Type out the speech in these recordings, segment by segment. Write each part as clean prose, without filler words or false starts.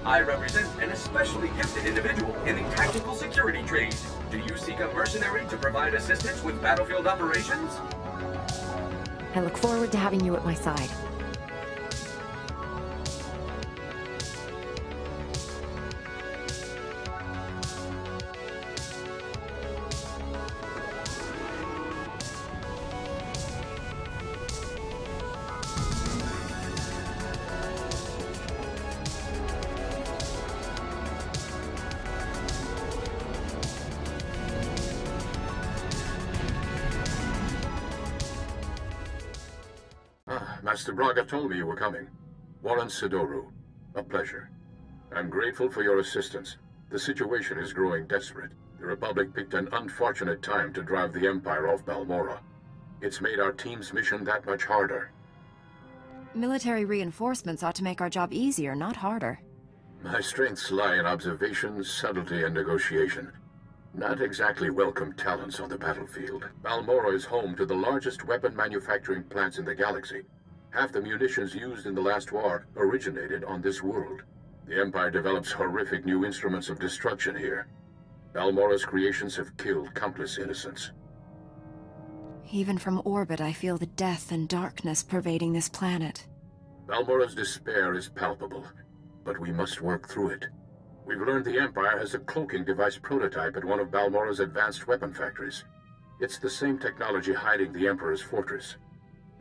I represent an especially gifted individual in the tactical security trade. Do you seek a mercenary to provide assistance with battlefield operations? I look forward to having you at my side. Master Braga told me you were coming. Warren Sidoru. A pleasure. I'm grateful for your assistance. The situation is growing desperate. The Republic picked an unfortunate time to drive the Empire off Barmorra. It's made our team's mission that much harder. Military reinforcements ought to make our job easier, not harder. My strengths lie in observation, subtlety, and negotiation. Not exactly welcome talents on the battlefield. Barmorra is home to the largest weapon manufacturing plants in the galaxy. Half the munitions used in the last war originated on this world. The Empire develops horrific new instruments of destruction here. Barmorra's creations have killed countless innocents. Even from orbit, I feel the death and darkness pervading this planet. Barmorra's despair is palpable, but we must work through it. We've learned the Empire has a cloaking device prototype at one of Barmorra's advanced weapon factories. It's the same technology hiding the Emperor's fortress.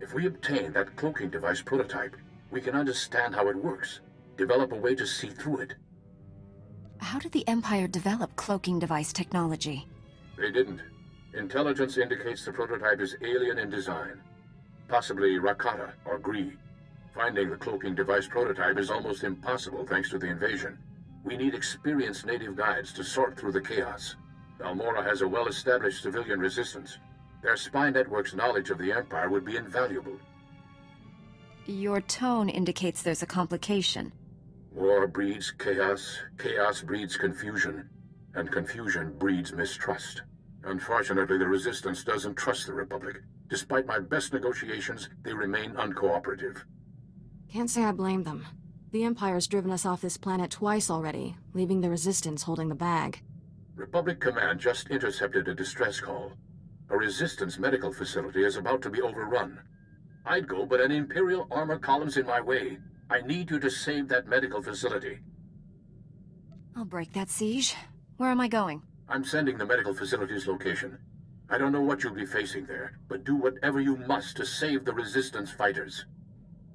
If we obtain that cloaking device prototype, we can understand how it works, develop a way to see through it. How did the Empire develop cloaking device technology? They didn't. Intelligence indicates the prototype is alien in design. Possibly Rakata or Gree. Finding the cloaking device prototype is almost impossible thanks to the invasion. We need experienced native guides to sort through the chaos. Barmorra has a well-established civilian resistance. Their spy network's knowledge of the Empire would be invaluable. Your tone indicates there's a complication. War breeds chaos, chaos breeds confusion, and confusion breeds mistrust. Unfortunately, the Resistance doesn't trust the Republic. Despite my best negotiations, they remain uncooperative. Can't say I blame them. The Empire's driven us off this planet twice already, leaving the Resistance holding the bag. Republic Command just intercepted a distress call. A Resistance medical facility is about to be overrun. I'd go, but an Imperial armor column's in my way. I need you to save that medical facility. I'll break that siege. Where am I going? I'm sending the medical facility's location. I don't know what you'll be facing there, but do whatever you must to save the Resistance fighters.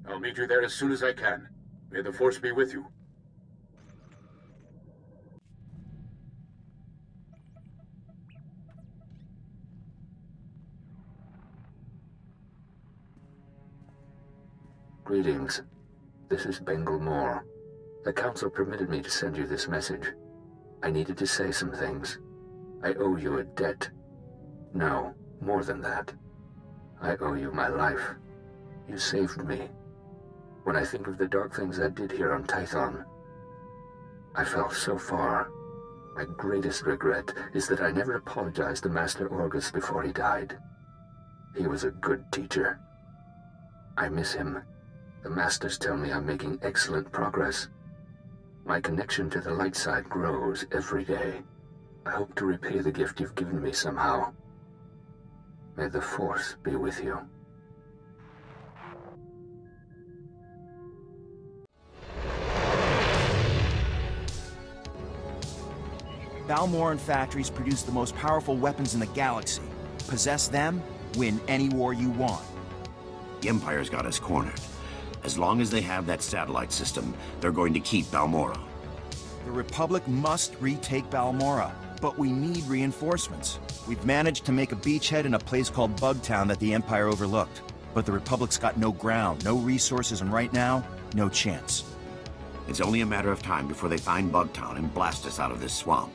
I'll meet you there as soon as I can. May the Force be with you. Greetings. This is Bengal Moore. The Council permitted me to send you this message. I needed to say some things. I owe you a debt. No, more than that. I owe you my life. You saved me. When I think of the dark things I did here on Tython, I fell so far. My greatest regret is that I never apologized to Master Orgus before he died. He was a good teacher. I miss him. The Masters tell me I'm making excellent progress. My connection to the light side grows every day. I hope to repay the gift you've given me somehow. May the Force be with you. Barmorran factories produce the most powerful weapons in the galaxy. Possess them, win any war you want. The Empire's got us cornered. As long as they have that satellite system, they're going to keep Barmorra. The Republic must retake Barmorra, but we need reinforcements. We've managed to make a beachhead in a place called Bugtown that the Empire overlooked. But the Republic's got no ground, no resources, and right now, no chance. It's only a matter of time before they find Bugtown and blast us out of this swamp.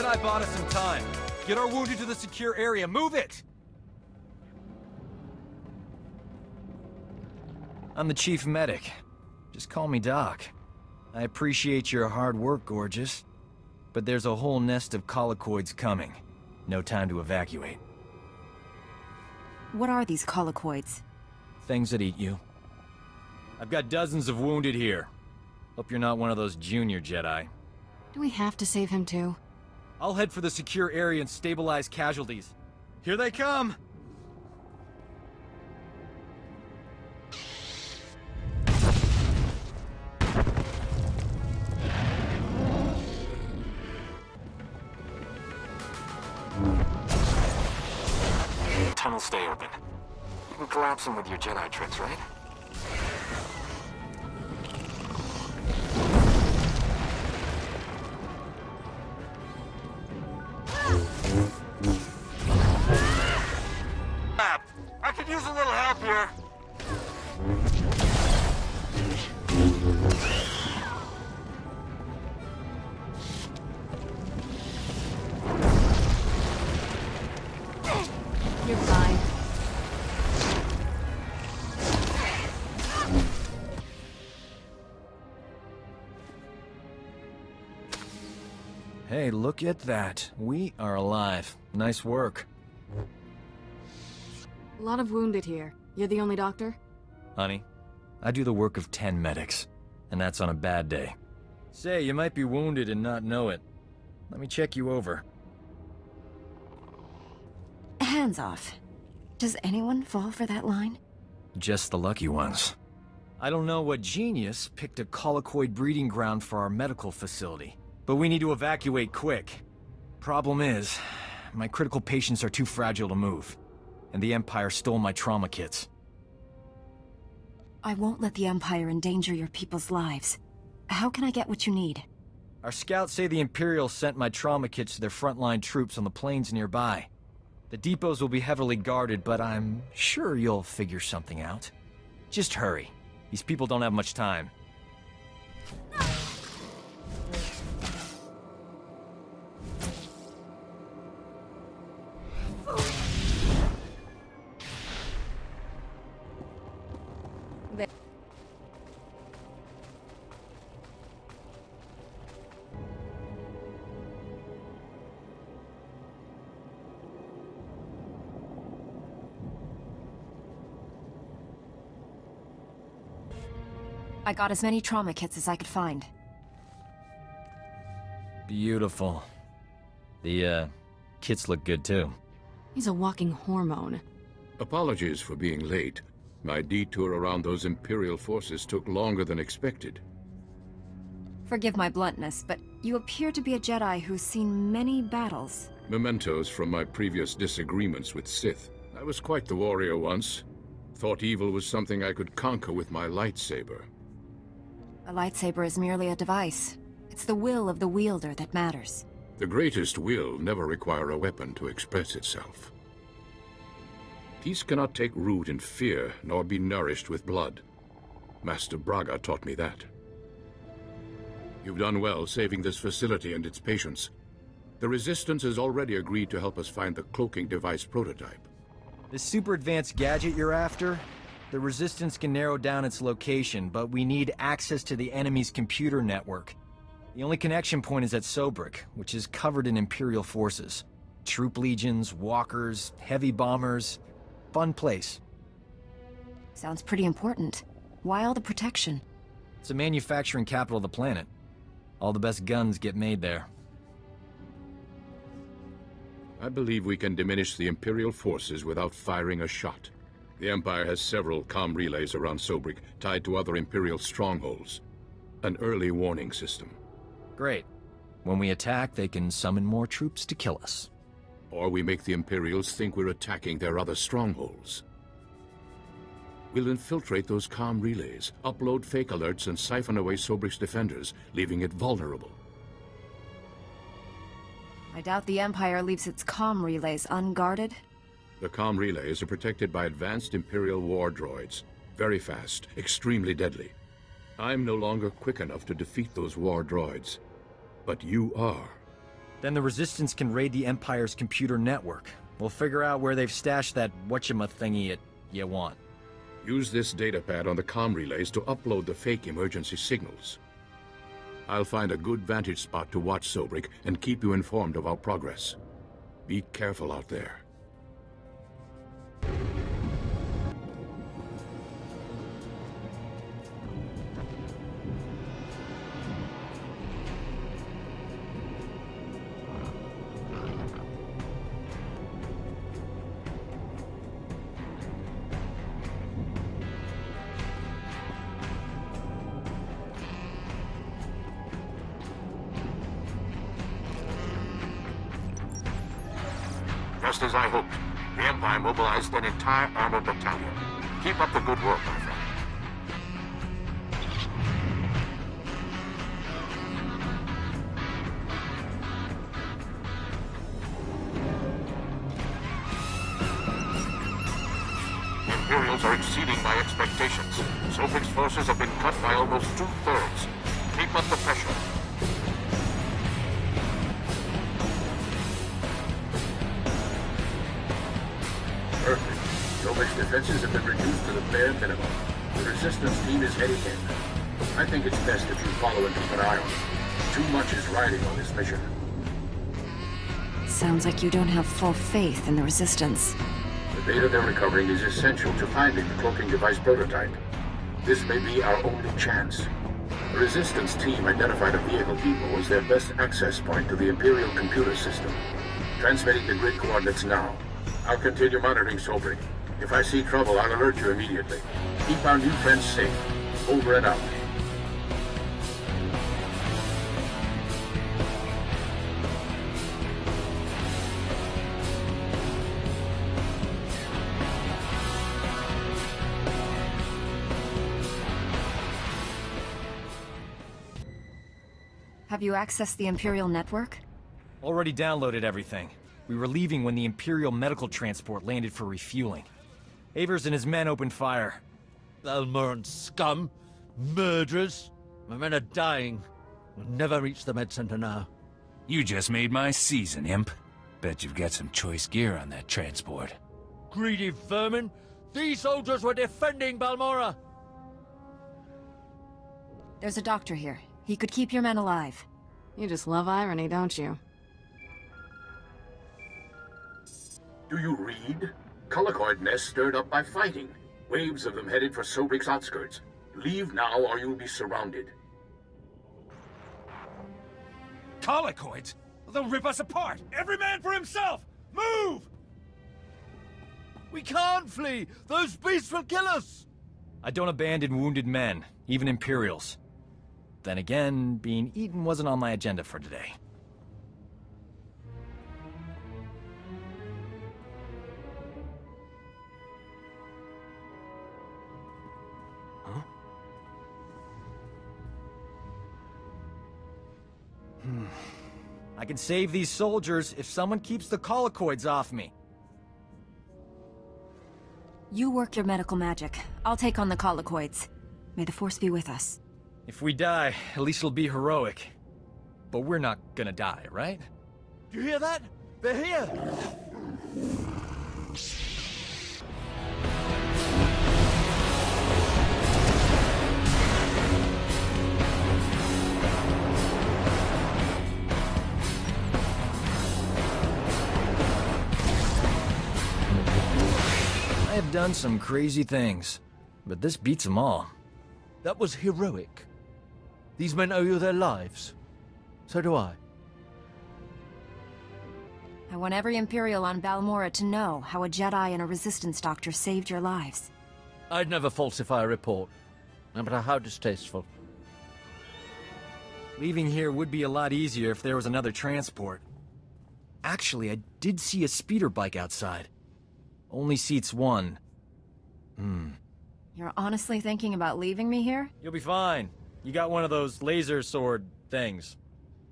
Jedi bought us some time. Get our wounded to the secure area. Move it! I'm the chief medic. Just call me Doc. I appreciate your hard work, Gorgeous. But there's a whole nest of collocoids coming. No time to evacuate. What are these collocoids? Things that eat you. I've got dozens of wounded here. Hope you're not one of those junior Jedi. Do we have to save him too? I'll head for the secure area and stabilize casualties. Here they come! Tunnels stay open. You can collapse them with your Jedi tricks, right? I could use a little help here. You're fine. Hey, look at that. We are alive. Nice work. A lot of wounded here. You're the only doctor? Honey, I do the work of 10 medics, and that's on a bad day. Say, you might be wounded and not know it. Let me check you over. Hands off. Does anyone fall for that line? Just the lucky ones. I don't know what genius picked a collocoid breeding ground for our medical facility, but we need to evacuate quick. Problem is, my critical patients are too fragile to move, and the Empire stole my trauma kits. I won't let the Empire endanger your people's lives. How can I get what you need? Our scouts say the Imperials sent my trauma kits to their frontline troops on the plains nearby. The depots will be heavily guarded, but I'm sure you'll figure something out. Just hurry. These people don't have much time. I got as many trauma kits as I could find. Beautiful. The, kits look good too. He's a walking hormone. Apologies for being late. My detour around those Imperial forces took longer than expected. Forgive my bluntness, but you appear to be a Jedi who's seen many battles. Mementos from my previous disagreements with Sith. I was quite the warrior once. Thought evil was something I could conquer with my lightsaber. A lightsaber is merely a device. It's the will of the wielder that matters. The greatest will never require a weapon to express itself. Peace cannot take root in fear, nor be nourished with blood. Master Braga taught me that. You've done well saving this facility and its patients. The Resistance has already agreed to help us find the cloaking device prototype. This super advanced gadget you're after? The Resistance can narrow down its location, but we need access to the enemy's computer network. The only connection point is at Sobrik, which is covered in Imperial forces. Troop legions, walkers, heavy bombers. Fun place. Sounds pretty important. Why all the protection? It's a manufacturing capital of the planet. All the best guns get made there. I believe we can diminish the Imperial forces without firing a shot. The Empire has several comm relays around Sobrik, tied to other Imperial strongholds. An early warning system. Great. When we attack, they can summon more troops to kill us. Or we make the Imperials think we're attacking their other strongholds. We'll infiltrate those comm relays, upload fake alerts, and siphon away Sobrik's defenders, leaving it vulnerable. I doubt the Empire leaves its comm relays unguarded. The comm relays are protected by advanced Imperial war droids. Very fast, extremely deadly. I'm no longer quick enough to defeat those war droids. But you are. Then the Resistance can raid the Empire's computer network. We'll figure out where they've stashed that whatchamacthingy you want. Use this datapad on the comm relays to upload the fake emergency signals. I'll find a good vantage spot to watch Sobrik and keep you informed of our progress. Be careful out there. Just as I hoped, the Empire mobilized an entire armored battalion. Keep up the good work, my friend. Imperials are exceeding my expectations. Sobrik's forces have been cut by almost 2/3. Keep up the pressure. Perfect. Sobrik's defenses have been reduced to the bare minimum. The Resistance team is heading in. I think it's best if you follow and keep an eye on them. Too much is riding on this mission. Sounds like you don't have full faith in the Resistance. The data they're recovering is essential to finding the cloaking device prototype. This may be our only chance. The Resistance team identified a vehicle depot as their best access point to the Imperial computer system. Transmitting the grid coordinates now. I'll continue monitoring Sobrik. If I see trouble, I'll alert you immediately. Keep our new friends safe. Over and out. Have you accessed the Imperial network? Already downloaded everything. We were leaving when the Imperial medical transport landed for refueling. Avers and his men opened fire. Balmorran scum! Murderers! My men are dying. We'll never reach the med center now. You just made my season, Imp. Bet you've got some choice gear on that transport. Greedy vermin! These soldiers were defending Barmorra! There's a doctor here. He could keep your men alive. You just love irony, don't you? Do you read? Colicoid nests stirred up by fighting. Waves of them headed for Sobrik's outskirts. Leave now or you'll be surrounded. Colicoids? They'll rip us apart! Every man for himself! Move! We can't flee! Those beasts will kill us! I don't abandon wounded men, even Imperials. Then again, being eaten wasn't on my agenda for today. Huh? I can save these soldiers if someone keeps the colicoids off me. You work your medical magic. I'll take on the colicoids. May the Force be with us. If we die, at least it'll be heroic. But we're not gonna die, right? Do you hear that? They're here! I have done some crazy things, but this beats them all. That was heroic. These men owe you their lives. So do I. I want every Imperial on Barmorra to know how a Jedi and a Resistance doctor saved your lives. I'd never falsify a report, no matter how distasteful. Leaving here would be a lot easier if there was another transport. Actually, I did see a speeder bike outside. Only seats one. You're honestly thinking about leaving me here? You'll be fine. You got one of those laser sword things.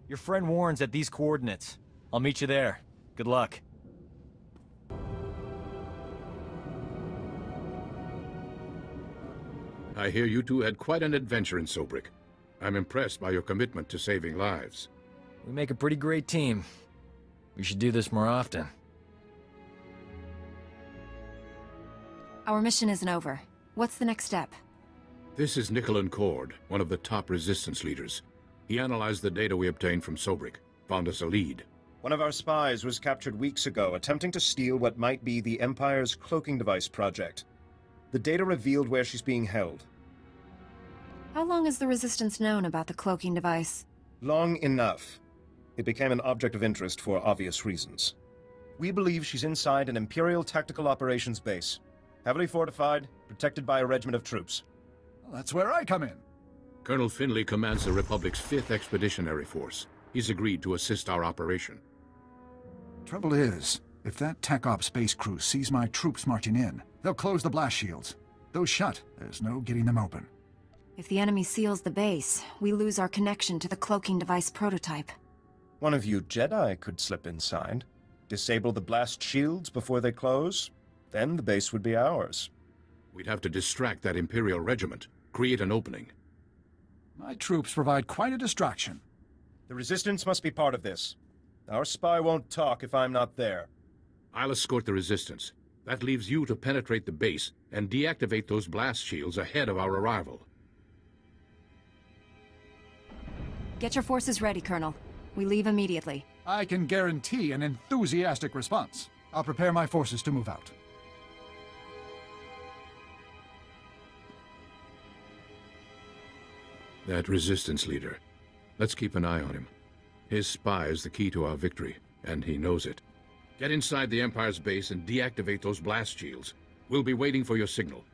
Your friend warns at these coordinates. I'll meet you there. Good luck. I hear you two had quite an adventure in Sobrik. I'm impressed by your commitment to saving lives. We make a pretty great team. We should do this more often. Our mission isn't over. What's the next step? This is Nicholan Cord, one of the top resistance leaders. He analyzed the data we obtained from Sobrik, found us a lead. One of our spies was captured weeks ago, attempting to steal what might be the Empire's cloaking device project. The data revealed where she's being held. How long has the Resistance known about the cloaking device? Long enough. It became an object of interest for obvious reasons. We believe she's inside an Imperial Tactical Operations base. Heavily fortified, protected by a regiment of troops. Well, that's where I come in. Colonel Finley commands the Republic's 5th Expeditionary Force. He's agreed to assist our operation. Trouble is, if that Tech Ops space crew sees my troops marching in, they'll close the blast shields. Those shut, there's no getting them open. If the enemy seals the base, we lose our connection to the cloaking device prototype. One of you Jedi could slip inside, disable the blast shields before they close, then the base would be ours. We'd have to distract that Imperial regiment, create an opening. My troops provide quite a distraction. The Resistance must be part of this. Our spy won't talk if I'm not there. I'll escort the Resistance. That leaves you to penetrate the base and deactivate those blast shields ahead of our arrival. Get your forces ready, Colonel. We leave immediately. I can guarantee an enthusiastic response. I'll prepare my forces to move out. That Resistance leader. Let's keep an eye on him. His spy is the key to our victory, and he knows it. Get inside the Empire's base and deactivate those blast shields. We'll be waiting for your signal.